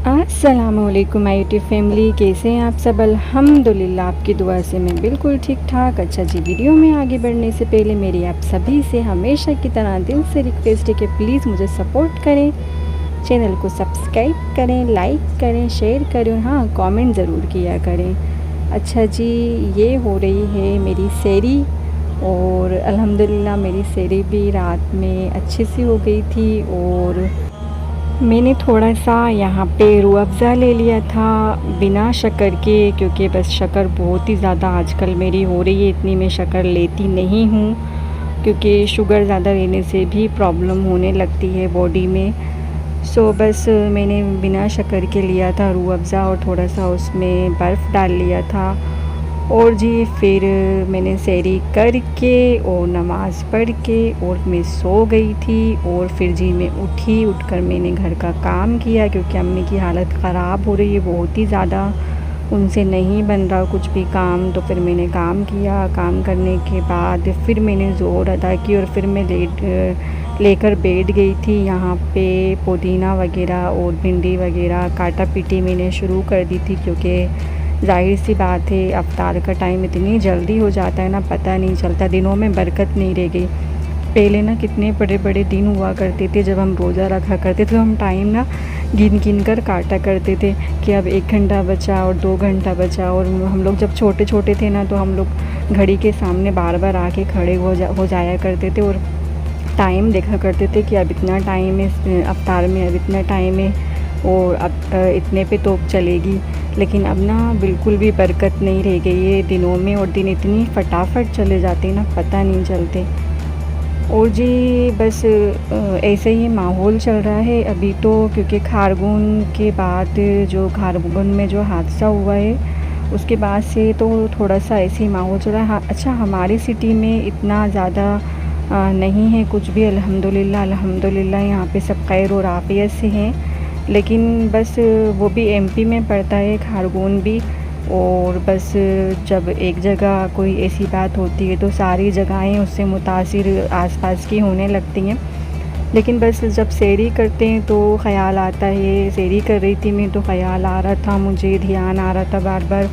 अस्सलामुअलैकुम my YouTube family, कैसे हैं आप सब। अल्हम्दुलिल्लाह आपकी दुआ से मैं बिल्कुल ठीक ठाक। अच्छा जी, वीडियो में आगे बढ़ने से पहले मेरी आप सभी से हमेशा की तरह दिल से रिक्वेस्ट है कि प्लीज़ मुझे सपोर्ट करें, चैनल को सब्सक्राइब करें, लाइक करें, शेयर करें, हाँ कमेंट ज़रूर किया करें। अच्छा जी, ये हो रही है मेरी सैरी और अल्हम्दुलिल्लाह मेरी सैरी भी रात में अच्छे से हो गई थी। और मैंने थोड़ा सा यहाँ पे रूह अफ़ज़ा ले लिया था बिना शक्कर के, क्योंकि बस शक्कर बहुत ही ज़्यादा आजकल मेरी हो रही है, इतनी मैं शक्कर लेती नहीं हूँ क्योंकि शुगर ज़्यादा लेने से भी प्रॉब्लम होने लगती है बॉडी में। सो बस मैंने बिना शक्कर के लिया था रूह अफ़ज़ा और थोड़ा सा उसमें बर्फ़ डाल लिया था। और जी फिर मैंने सैरी करके और नमाज़ पढ़ के और मैं सो गई थी। और फिर जी मैं उठकर मैंने घर का काम किया क्योंकि अम्मी की हालत ख़राब हो रही है बहुत ही ज़्यादा, उनसे नहीं बन रहा कुछ भी काम। तो फिर मैंने काम किया, काम करने के बाद फिर मैंने ज़ोर अदा की और फिर मैं लेकर बैठ गई थी। यहाँ पे पुदीना वगैरह और भिंडी वगैरह काटा पीटी मैंने शुरू कर दी थी, क्योंकि ज़ाहिर सी बात है अफ्तार का टाइम इतनी जल्दी हो जाता है ना, पता नहीं चलता, दिनों में बरकत नहीं रह गई। पहले ना कितने बड़े बड़े दिन हुआ करते थे जब हम रोज़ा रखा करते थे, तो हम टाइम ना गिन कर काटा करते थे कि अब 1 घंटा बचा और 2 घंटा बचा। और हम लोग जब छोटे छोटे थे ना, तो हम लोग घड़ी के सामने बार बार आके खड़े हो जाया करते थे और टाइम देखा करते थे कि अब इतना टाइम है अफ्तार में, अब इतना टाइम है और अब इतने पे तोप चलेगी। लेकिन अब ना बिल्कुल भी बरकत नहीं रह गई है दिनों में, और दिन इतनी फटाफट चले जाते हैं ना, पता नहीं चलते। और जी बस ऐसे ही माहौल चल रहा है अभी तो, क्योंकि खारगोन के बाद जो खारगोन में जो हादसा हुआ है उसके बाद से तो थोड़ा सा ऐसे ही माहौल चल रहा है। हाँ अच्छा, हमारी सिटी में इतना ज़्यादा नहीं है कुछ भी, अल्हम्दुलिल्लाह यहाँ पे सब खैर और आफियत से हैं। लेकिन बस वो भी एमपी में पड़ता है खारगोन भी। और बस जब एक जगह कोई ऐसी बात होती है तो सारी जगहें उससे मुतासिर आसपास की होने लगती हैं। लेकिन बस जब सैरी करते हैं तो ख़याल आता है, सैरी कर रही थी मैं तो ख़याल आ रहा था, मुझे ध्यान आ रहा था बार बार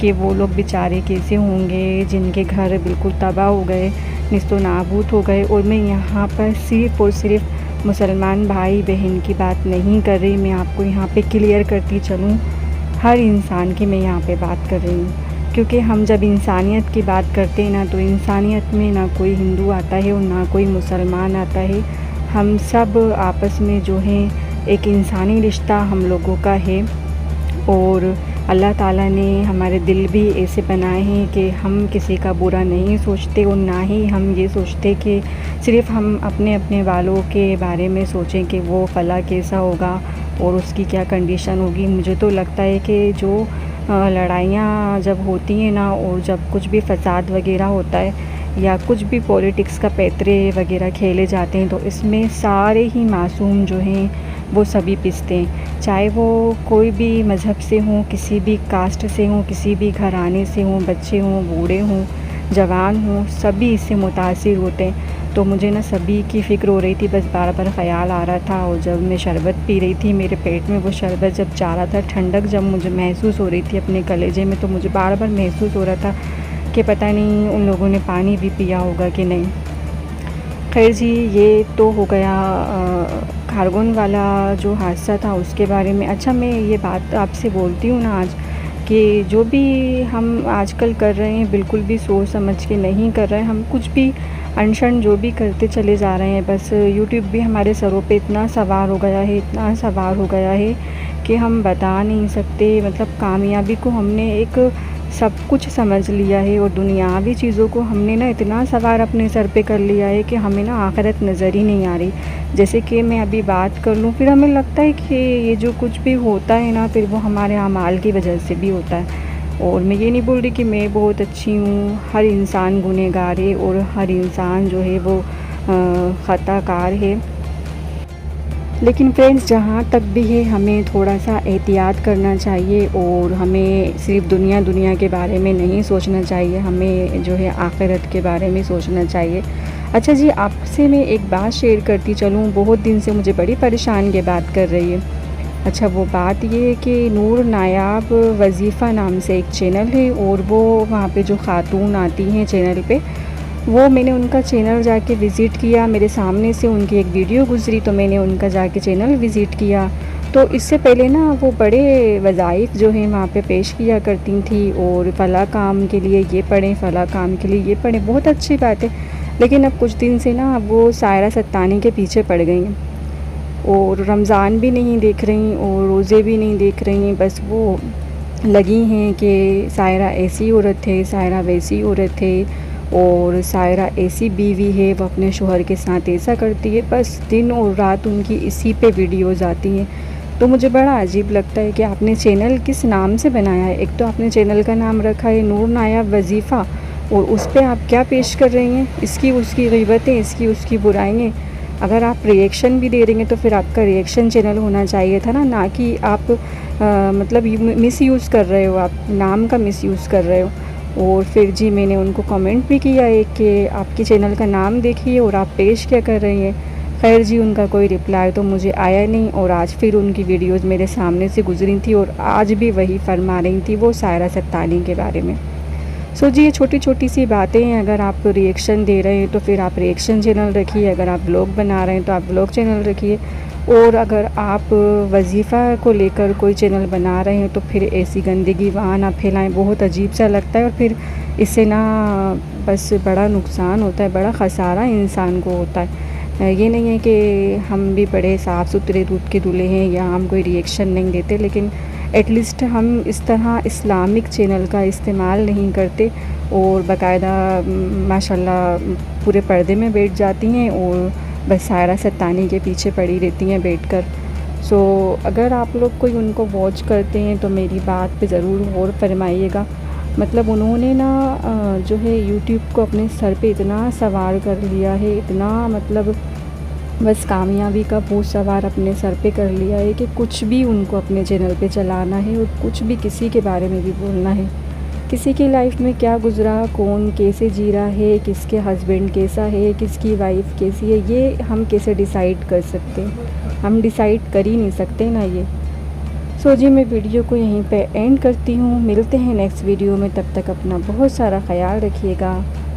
कि वो लोग बेचारे कैसे होंगे जिनके घर बिल्कुल तबाह हो गए, निस्तो नाबूद हो गए। और मैं यहाँ पर सिर्फ़ और सिर्फ मुसलमान भाई बहन की बात नहीं कर रही, मैं आपको यहाँ पे क्लियर करती चलूँ, हर इंसान की मैं यहाँ पे बात कर रही हूँ। क्योंकि हम जब इंसानियत की बात करते हैं ना, तो इंसानियत में ना कोई हिंदू आता है और ना कोई मुसलमान आता है, हम सब आपस में जो है एक इंसानी रिश्ता हम लोगों का है। और अल्लाह ताला ने हमारे दिल भी ऐसे बनाए हैं कि हम किसी का बुरा नहीं सोचते और ना ही हम ये सोचते कि सिर्फ़ हम अपने अपने वालों के बारे में सोचें कि वो फ़ला कैसा होगा और उसकी क्या कंडीशन होगी। मुझे तो लगता है कि जो लड़ाइयाँ जब होती हैं ना, और जब कुछ भी फ़साद वगैरह होता है या कुछ भी पॉलिटिक्स का पैतरे वगैरह खेले जाते हैं, तो इसमें सारे ही मासूम जो हैं वो सभी पिसते हैं, चाहे वो कोई भी मज़हब से हों, किसी भी कास्ट से हों, किसी भी घराने से हों, बच्चे हों, बूढ़े हों, जवान हों, सभी इससे मुतासिर होते हैं। तो मुझे ना सभी की फ़िक्र हो रही थी, बस बार बार ख़याल आ रहा था। और जब मैं शरबत पी रही थी, मेरे पेट में वो शरबत जब जा रहा था, ठंडक जब मुझे महसूस हो रही थी अपने कलेजे में, तो मुझे बार बार महसूस हो रहा था कि पता नहीं उन लोगों ने पानी भी पिया होगा कि नहीं। खैर जी, ये तो हो गया खारगोन वाला जो हादसा था उसके बारे में। अच्छा, मैं ये बात आपसे बोलती हूँ ना आज, कि जो भी हम आजकल कर रहे हैं बिल्कुल भी सोच समझ के नहीं कर रहे हैं, हम कुछ भी अनशन जो भी करते चले जा रहे हैं। बस यूट्यूब भी हमारे सरों पे इतना सवार हो गया है, इतना सवार हो गया है कि हम बता नहीं सकते। मतलब कामयाबी को हमने एक सब कुछ समझ लिया है और दुनियावी चीज़ों को हमने ना इतना सवार अपने सर पे कर लिया है कि हमें ना आखिरत नज़र ही नहीं आ रही। जैसे कि मैं अभी बात कर लूँ, फिर हमें लगता है कि ये जो कुछ भी होता है ना, फिर वो हमारे अमाल की वजह से भी होता है। और मैं ये नहीं बोल रही कि मैं बहुत अच्छी हूँ, हर इंसान गुनहगार है और हर इंसान जो है वो ख़ताकार है। लेकिन फ्रेंड्स, जहाँ तक भी है हमें थोड़ा सा एहतियात करना चाहिए और हमें सिर्फ दुनिया के बारे में नहीं सोचना चाहिए, हमें जो है आखिरत के बारे में सोचना चाहिए। अच्छा जी, आपसे मैं एक बात शेयर करती चलूँ, बहुत दिन से मुझे बड़ी परेशान ये बात कर रही है अच्छा, वो बात ये है कि नूर नायाब वज़ीफ़ा नाम से एक चैनल है और वो वहाँ पे जो ख़ातून आती हैं चैनल पे, वो मैंने उनका चैनल जाके विज़िट किया। मेरे सामने से उनकी एक वीडियो गुज़री तो मैंने उनका जाके चैनल विज़िट किया। तो इससे पहले ना वो बड़े वज़ाइफ़ जो हैं वहाँ पे पेश किया करती थी और फ़लाँ काम के लिए ये पढ़ें, फ़लाँ काम के लिए ये पढ़ें, बहुत अच्छी बात है। लेकिन अब कुछ दिन से ना वो सायरा सत्तानी के पीछे पड़ गई हैं और रमज़ान भी नहीं देख रही और रोज़े भी नहीं देख रही, बस वो लगी हैं कि सायरा ऐसी औरत है, सायरा वैसी औरत है और सायरा ऐसी बीवी है, वो अपने शौहर के साथ ऐसा करती है। बस दिन और रात उनकी इसी पे वीडियोज़ आती हैं। तो मुझे बड़ा अजीब लगता है कि आपने चैनल किस नाम से बनाया है। एक तो आपने चैनल का नाम रखा है नूर नायाब वज़ीफ़ा और उस पे आप क्या पेश कर रही हैं, इसकी उसकी ग़ीबतें, इसकी उसकी बुराइयाँ। अगर आप रिएक्शन भी दे रही हैं तो फिर आपका रिएक्शन चैनल होना चाहिए था ना कि आप मतलब मिसयूज़ कर रहे हो, आप नाम का मिसयूज़ कर रहे हो। और फिर जी मैंने उनको कमेंट भी किया है कि आपके चैनल का नाम देखिए और आप पेश क्या कर रही हैं। खैर जी उनका कोई रिप्लाई तो मुझे आया नहीं और आज फिर उनकी वीडियोज़ मेरे सामने से गुज़री थी और आज भी वही फरमा रही थी वो सायरा सत्तानी के बारे में। सो जी ये छोटी छोटी सी बातें हैं। अगर आप रिएक्शन दे रहे हैं तो फिर आप रिएक्शन चैनल रखिए, अगर आप व्लॉग बना रहे हैं तो आप व्लॉग चैनल रखिए और अगर आप वज़ीफ़ा को लेकर कोई चैनल बना रहे हैं तो फिर ऐसी गंदगी वहाँ ना फैलाएं। बहुत अजीब सा लगता है और फिर इससे ना बस बड़ा नुकसान होता है, बड़ा ख़सारा इंसान को होता है। ये नहीं है कि हम भी बड़े साफ़ सुथरे दूध के दूल्हे हैं या हम कोई रिएक्शन नहीं देते, लेकिन एटलीस्ट हम इस तरह इस्लामिक चैनल का इस्तेमाल नहीं करते और बाकायदा माशाल्लाह पूरे पर्दे में बैठ जाती हैं और बस सायरा सत्तानी के पीछे पड़ी रहती हैं बैठकर। सो अगर आप लोग कोई उनको वॉच करते हैं तो मेरी बात पे ज़रूर गौर फरमाइएगा। मतलब उन्होंने ना जो है यूट्यूब को अपने सर पे इतना सवार कर लिया है, इतना मतलब बस कामयाबी का भूत सवार अपने सर पे कर लिया है कि कुछ भी उनको अपने चैनल पे चलाना है और कुछ भी किसी के बारे में भी बोलना है। किसी की लाइफ में क्या गुज़रा, कौन कैसे जी रहा है, किसके हस्बैंड कैसा है, किसकी वाइफ कैसी है, ये हम कैसे डिसाइड कर सकते हैं। हम डिसाइड कर ही नहीं सकते ना ये। सो जी मैं वीडियो को यहीं पे एंड करती हूँ। मिलते हैं नेक्स्ट वीडियो में, तब तक अपना बहुत सारा ख्याल रखिएगा,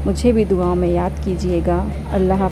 मुझे भी दुआओं में याद कीजिएगा। अल्लाह।